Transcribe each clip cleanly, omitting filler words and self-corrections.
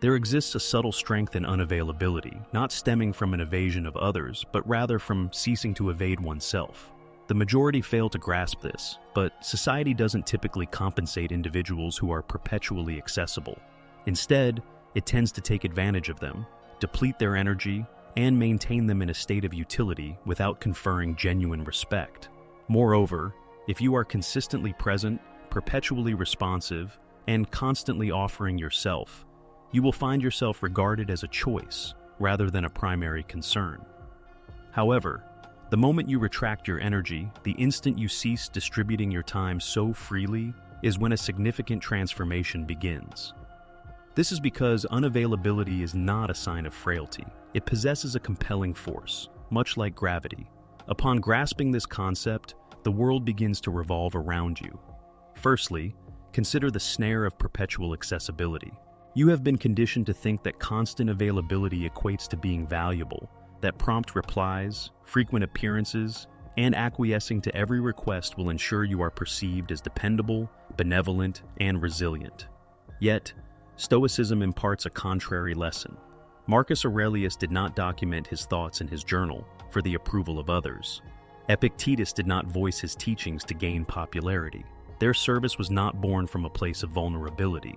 There exists a subtle strength in unavailability, not stemming from an evasion of others, but rather from ceasing to evade oneself. The majority fail to grasp this, but society doesn't typically compensate individuals who are perpetually accessible. Instead, it tends to take advantage of them, deplete their energy, and maintain them in a state of utility without conferring genuine respect. Moreover, if you are consistently present, perpetually responsive, and constantly offering yourself, you will find yourself regarded as a choice rather than a primary concern. However, the moment you retract your energy, the instant you cease distributing your time so freely, is when a significant transformation begins. This is because unavailability is not a sign of frailty. It possesses a compelling force, much like gravity. Upon grasping this concept, the world begins to revolve around you. Firstly, consider the snare of perpetual accessibility. You have been conditioned to think that constant availability equates to being valuable, that prompt replies, frequent appearances, and acquiescing to every request will ensure you are perceived as dependable, benevolent, and resilient. Yet, Stoicism imparts a contrary lesson. Marcus Aurelius did not document his thoughts in his journal for the approval of others. Epictetus did not voice his teachings to gain popularity. Their service was not born from a place of vulnerability.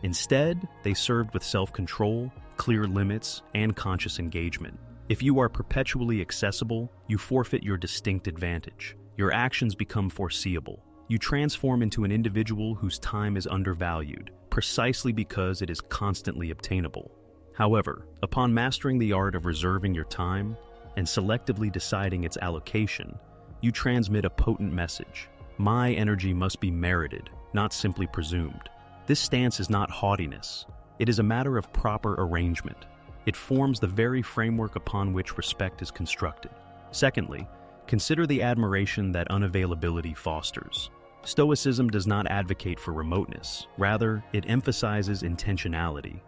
Instead, they served with self-control, clear limits, and conscious engagement. If you are perpetually accessible, you forfeit your distinct advantage. Your actions become foreseeable. You transform into an individual whose time is undervalued, precisely because it is constantly obtainable. However, upon mastering the art of reserving your time and selectively deciding its allocation, you transmit a potent message. My energy must be merited, not simply presumed. This stance is not haughtiness. It is a matter of proper arrangement. It forms the very framework upon which respect is constructed. Secondly, consider the admiration that unavailability fosters. Stoicism does not advocate for remoteness. Rather, it emphasizes intentionality.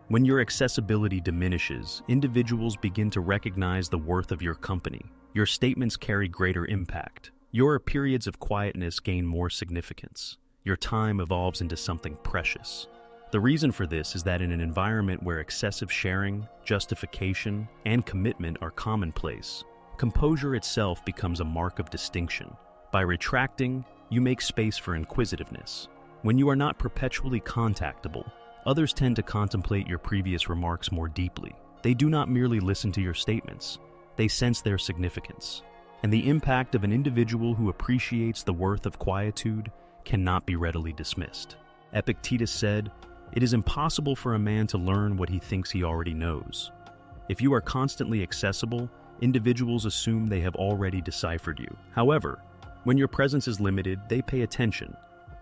When your accessibility diminishes, individuals begin to recognize the worth of your company. Your statements carry greater impact. Your periods of quietness gain more significance. Your time evolves into something precious. The reason for this is that in an environment where excessive sharing, justification, and commitment are commonplace, composure itself becomes a mark of distinction. By retracting, you make space for inquisitiveness. When you are not perpetually contactable, others tend to contemplate your previous remarks more deeply. They do not merely listen to your statements, they sense their significance. And the impact of an individual who appreciates the worth of quietude cannot be readily dismissed. Epictetus said, "It is impossible for a man to learn what he thinks he already knows." If you are constantly accessible, individuals assume they have already deciphered you. However, when your presence is limited, they pay attention,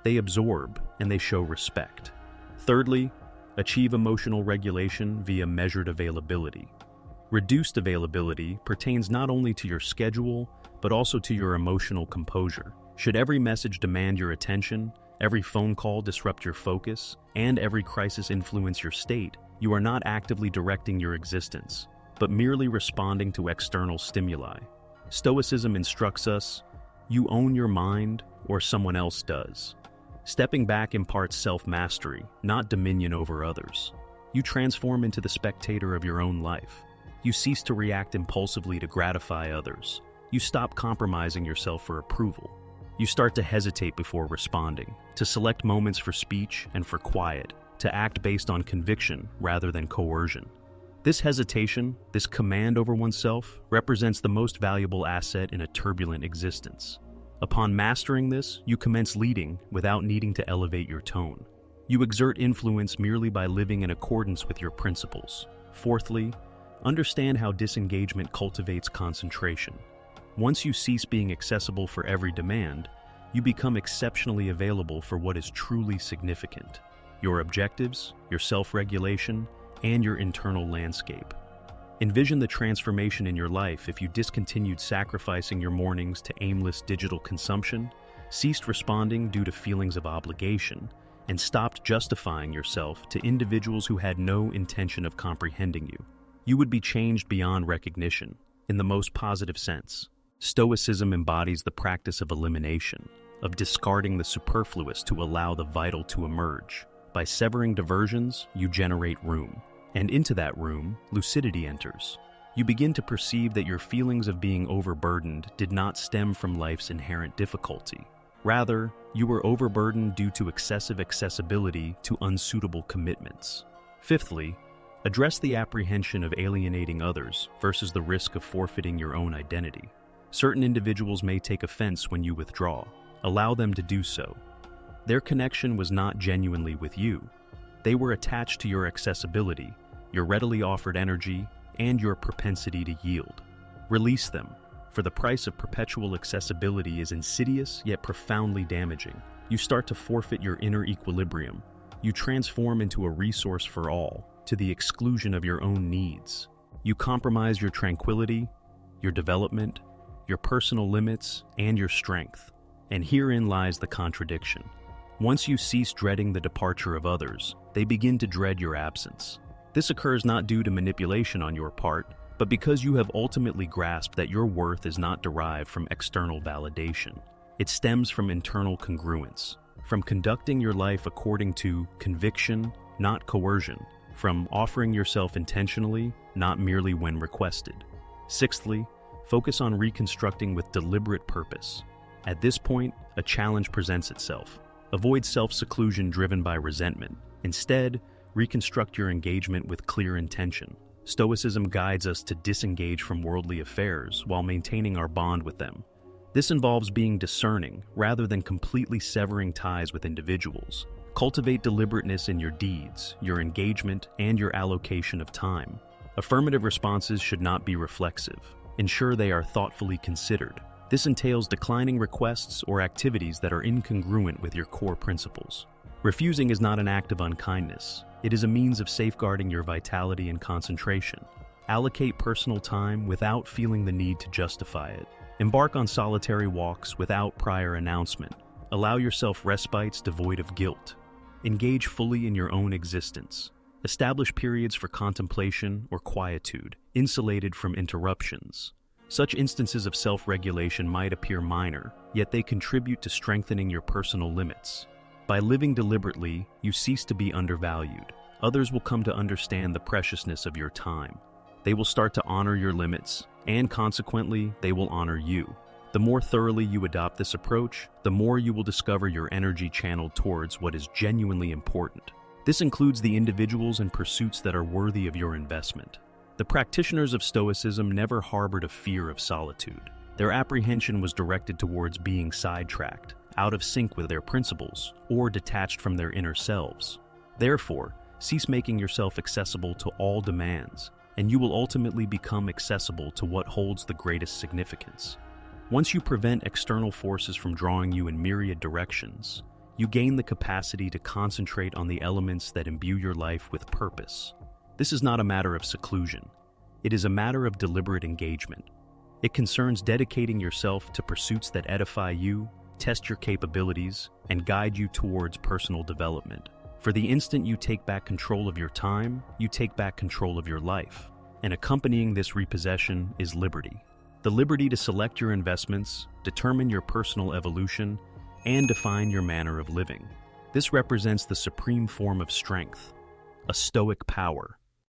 they absorb, and they show respect. Thirdly, achieve emotional regulation via measured availability. Reduced availability pertains not only to your schedule, but also to your emotional composure. Should every message demand your attention, every phone call disrupt your focus, and every crisis influence your state, you are not actively directing your existence, but merely responding to external stimuli. Stoicism instructs us, you own your mind, or someone else does. Stepping back imparts self-mastery, not dominion over others. You transform into the spectator of your own life. You cease to react impulsively to gratify others. You stop compromising yourself for approval. You start to hesitate before responding, to select moments for speech and for quiet, to act based on conviction rather than coercion. This hesitation, this command over oneself, represents the most valuable asset in a turbulent existence. Upon mastering this, you commence leading without needing to elevate your tone. You exert influence merely by living in accordance with your principles. Fourthly, understand how disengagement cultivates concentration. Once you cease being accessible for every demand, you become exceptionally available for what is truly significant: your objectives, your self-regulation, and your internal landscape. Envision the transformation in your life if you discontinued sacrificing your mornings to aimless digital consumption, ceased responding due to feelings of obligation, and stopped justifying yourself to individuals who had no intention of comprehending you. You would be changed beyond recognition, in the most positive sense. Stoicism embodies the practice of elimination, of discarding the superfluous to allow the vital to emerge. By severing diversions, you generate room. And into that room, lucidity enters. You begin to perceive that your feelings of being overburdened did not stem from life's inherent difficulty. Rather, you were overburdened due to excessive accessibility to unsuitable commitments. Fifthly, address the apprehension of alienating others versus the risk of forfeiting your own identity. Certain individuals may take offense when you withdraw. Allow them to do so. Their connection was not genuinely with you. They were attached to your accessibility, your readily offered energy, and your propensity to yield. Release them, for the price of perpetual accessibility is insidious yet profoundly damaging. You start to forfeit your inner equilibrium. You transform into a resource for all, to the exclusion of your own needs. You compromise your tranquility, your development, your personal limits, and your strength. And herein lies the contradiction. Once you cease dreading the departure of others, they begin to dread your absence. This occurs not due to manipulation on your part, but because you have ultimately grasped that your worth is not derived from external validation. It stems from internal congruence, from conducting your life according to conviction, not coercion, from offering yourself intentionally, not merely when requested. Sixthly, focus on reconstructing with deliberate purpose. At this point, a challenge presents itself. Avoid self-seclusion driven by resentment. Instead, reconstruct your engagement with clear intention. Stoicism guides us to disengage from worldly affairs while maintaining our bond with them. This involves being discerning rather than completely severing ties with individuals. Cultivate deliberateness in your deeds, your engagement, and your allocation of time. Affirmative responses should not be reflexive. Ensure they are thoughtfully considered. This entails declining requests or activities that are incongruent with your core principles. Refusing is not an act of unkindness. It is a means of safeguarding your vitality and concentration. Allocate personal time without feeling the need to justify it. Embark on solitary walks without prior announcement. Allow yourself respites devoid of guilt. Engage fully in your own existence. Establish periods for contemplation or quietude, insulated from interruptions. Such instances of self-regulation might appear minor, yet they contribute to strengthening your personal limits. By living deliberately, you cease to be undervalued. Others will come to understand the preciousness of your time. They will start to honor your limits, and consequently, they will honor you. The more thoroughly you adopt this approach, the more you will discover your energy channeled towards what is genuinely important. This includes the individuals and pursuits that are worthy of your investment. The practitioners of Stoicism never harbored a fear of solitude. Their apprehension was directed towards being sidetracked, out of sync with their principles, or detached from their inner selves. Therefore, cease making yourself accessible to all demands, and you will ultimately become accessible to what holds the greatest significance. Once you prevent external forces from drawing you in myriad directions, you gain the capacity to concentrate on the elements that imbue your life with purpose. This is not a matter of seclusion. It is a matter of deliberate engagement. It concerns dedicating yourself to pursuits that edify you, test your capabilities, and guide you towards personal development. For the instant you take back control of your time, you take back control of your life. And accompanying this repossession is liberty. The liberty to select your investments, determine your personal evolution, and define your manner of living. This represents the supreme form of strength, a Stoic power.